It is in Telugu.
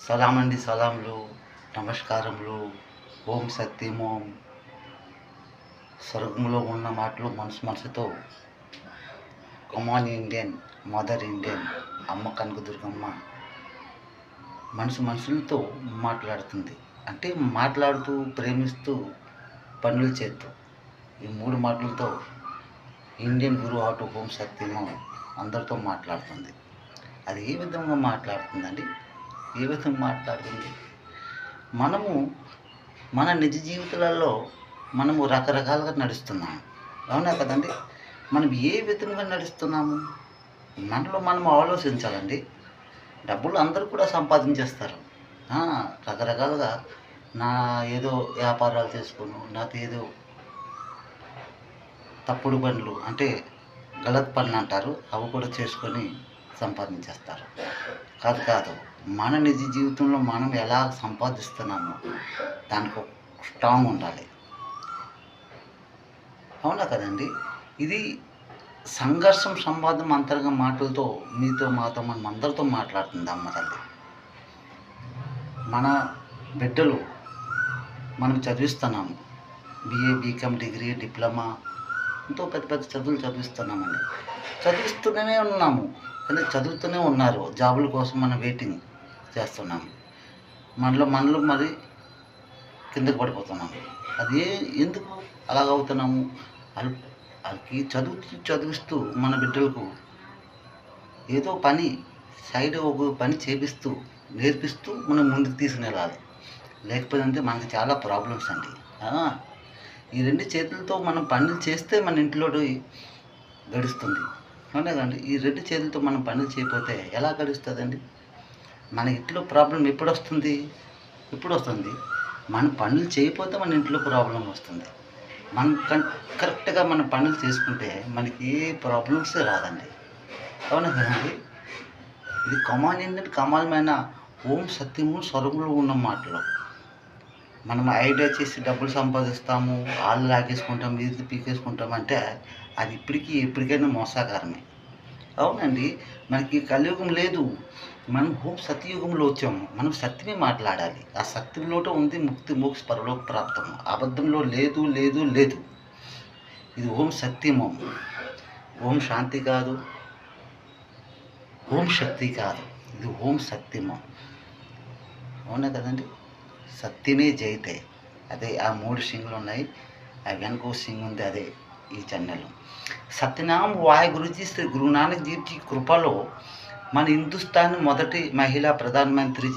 సలాం అండి, సలాంలు, నమస్కారములు. ఓం సత్యం ఓం. స్వర్గంలో ఉన్న మాటలు మనసు మనసుతో. కమాన్ ఇండియన్, మదర్ ఇండియన్, అమ్మ కనకదుర్గమ్మ మనుషులతో మాట్లాడుతుంది. అంటే మాట్లాడుతూ, ప్రేమిస్తూ, పనులు చేస్తూ, ఈ మూడు మాటలతో ఇండియన్ గురు ఆటో ఓం సత్యము అందరితో మాట్లాడుతుంది. అది ఏ విధంగా మాట్లాడుతుందండి? ఏ విధంగా మాట్లాడుతుంది? మనము మన నిజ జీవితాలలో మనము రకరకాలుగా నడుస్తున్నాము, అవునా కదండి? మనం ఏ విధంగా నడుస్తున్నాము మనలో మనం ఆలోచించాలండి. డబ్బులు అందరూ కూడా సంపాదించేస్తారు, రకరకాలుగా. నా ఏదో వ్యాపారాలు చేసుకోను, నాతో ఏదో తప్పుడు పనులు అంటే గలత్ పనులు అంటారు, అవి కూడా చేసుకొని సంపాదించేస్తారు. కాదు, మన నిజ జీవితంలో మనం ఎలా సంపాదిస్తున్నామో దానికి ఒక స్ట్రాంగ్ ఉండాలి, అవునా కదండి? ఇది సంఘర్షం సంవాదం అంతరంగ మాటలతో మీతో మాతో మనం అందరితో మాట్లాడుతుంది అమ్మ తల్లి. మన బిడ్డలు మనం చదివిస్తున్నాము, బిఏ, బీకామ్, డిగ్రీ, డిప్లొమా, ఎంతో పెద్ద పెద్ద చదువులు చదివిస్తున్నామండి. చదివిస్తూనే ఉన్నాము, కానీ చదువుతూనే ఉన్నారు. జాబుల కోసం మనం వెయిటింగ్ చేస్తున్నాము. మనలో మరి కిందకు పడిపోతున్నాము. అది ఎందుకు అలాగవుతున్నాము? వాళ్ళకి చదివిస్తూ మన బిడ్డలకు ఏదో పని సైడ్ ఒక పని చేపిస్తూ నేర్పిస్తూ మనం ముందుకు తీసుకుని వెళ్ళాలి. లేకపోతే మనకి చాలా ప్రాబ్లమ్స్ అండి. ఈ రెండు చేతులతో మనం పనులు చేస్తే మన ఇంట్లో గడుస్తుంది, అవునా కండి? ఈ రెండు చేతులతో మనం పనులు చేయకపోతే ఎలా గడుస్తుందండి? మన ఇంట్లో ప్రాబ్లం ఎప్పుడు వస్తుంది? మన పనులు చేయకపోతే మన ఇంట్లో ప్రాబ్లం వస్తుంది. మనం కరెక్ట్గా మన పనులు చేసుకుంటే మనకి ఏ ప్రాబ్లమ్స్ రాదండి, అవునా కదండి? ఇది కమాన్ ఏంటంటే కమాలమైన ఓం సత్యము స్వరంలో ఉన్న మాటలు. మనం ఐడియా చేసి డబ్బులు సంపాదిస్తాము, వాళ్ళు లాగేసుకుంటాం, ఇది పీకేసుకుంటాం అంటే అది ఎప్పటికైనా మోసాగారమే, అవునండి. మనకి కలియుగం లేదు, మనం ఓం సత్యయుగంలో వచ్చాము. మనం సత్యమే మాట్లాడాలి. ఆ సత్యంలోనే ఉంది ముక్తి, మోక్ష, పరలోక ప్రాప్తము. అబద్ధంలో లేదు లేదు లేదు. ఇది ఓం సత్యము. ఓం శాంతి కాదు, ఓం శక్తి కాదు, ఇది ఓం సత్యము, అవునా కదండి? సత్యమే జయితే. అదే ఆ 3 సింగులు ఉన్నాయి, ఆ వెనక సింగ్ ఉంది, అదే ఈ ఛానల్. సత్యనామ్ వాయ్ గురుజీ శ్రీ గురు నానక్ జీవ్ జీ కృపలో మన హిందుస్థాన్ మొదటి మహిళా ప్రధానమంత్రి